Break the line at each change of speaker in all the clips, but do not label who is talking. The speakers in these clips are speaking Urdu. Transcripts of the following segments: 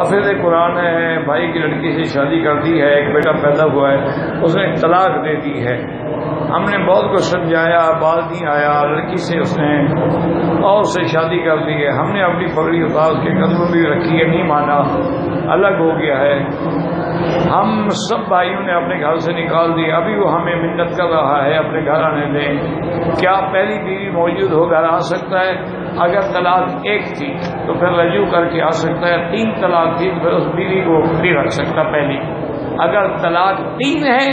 حافظ قرآن ہے، بھائی کی لڑکی سے شادی کر دی ہے، ایک بیٹا پیدا ہوا ہے، اس نے طلاق دے دی ہے۔ ہم نے بہت کچھ سمجھایا، بات نہیں آیا، لڑکی سے اس نے اور سے شادی کر دی ہے۔ ہم نے اپنی پگڑی اتار کے قدموں میں رکھی ہے، نہیں مانا، الگ ہو گیا ہے۔ ہم سب بھائیوں نے اپنے گھر سے نکال دی، ابھی وہ ہمیں منت کر رہا ہے اپنے گھر آنے دیں۔ کیا پہلی بیوی موجود ہو گھر آ سکتا ہے؟ اگر طلاق ایک تھی تو پھر رجوع کر کے آ سکتا ہے، 3 طلاق تھی تو پھر اس بیوی کو نہیں رکھ سکتا پہلی۔ اگر طلاق 3 ہے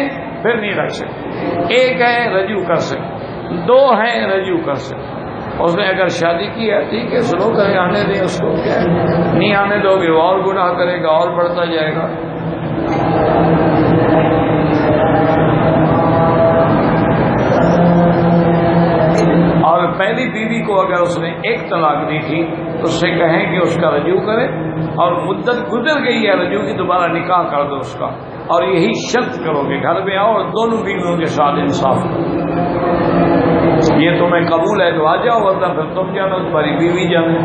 پھر نہیں رکھ سکتا، 1 ہے رجوع کر سکتا، 2 ہیں رجوع کر سکتا۔ اس نے اگر شادی کی ہے ٹھیک ہے، سلو کرے، آنے دیں اس کو، کیا ہے، نہیں آنے دو گے وہ اور گناہ کرے گا اور بڑھتا جائے گا۔ اور پہلی بیوی کو اگر اس نے 1 طلاق دی تھی تو اس سے کہیں کہ اس کا رجوع کرے، اور مدت گزر گئی ہے رجوع کی، دوبارہ نکاح کر دو اس کا، اور یہی شرط کرو کہ گھر میں آؤ اور دونوں بیویوں کے ساتھ انصاف کرو، یہ تمہیں قبول ہے تو آ جاؤ، ورنہ پھر تم جانا، تمہاری بیوی جانے۔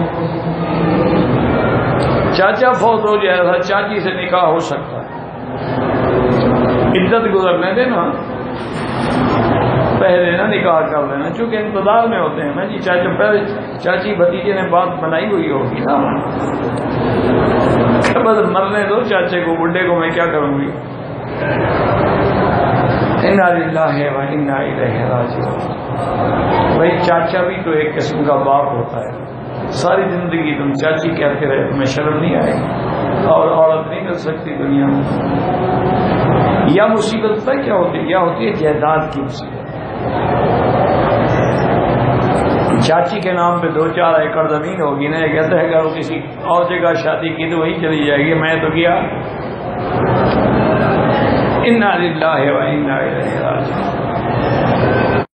چاچا فوت ہو جائے گا، چاچی سے نکاح ہو سکتا ہے، عدت گزرنے دینا، پہلے نہ نکاح کر لینا، چونکہ انتظار میں ہوتے ہیں نا جی، چاچا پہلے چاچی بھتیجے نے بات بنائی ہوئی ہوگی نا، بس مرنے دو چاچے کو، بڈھے کو میں کیا کروں گی۔ انا للہ و انا الیہ راجعون۔ بھائی چاچا بھی تو ایک قسم کا باپ ہوتا ہے، ساری زندگی تم چاچی کہتے رہے، تمہیں شرم نہیں آئے گی؟ اور عورت نہیں کر سکتی دنیا میں۔ یا مصیبت پتہ کیا ہوتی ہے؟ کیا ہوتی ہے؟ جائیداد کی مصیبت۔ چاچی کے نام پہ 2-4 ایکڑ زمین ہوگی نا، یہ کہتا ہے اگر وہ کسی اور جگہ شادی کی تو وہیں چلی جائے گی، میں تو کیا۔ انا للہ و انا الیہ راجعون۔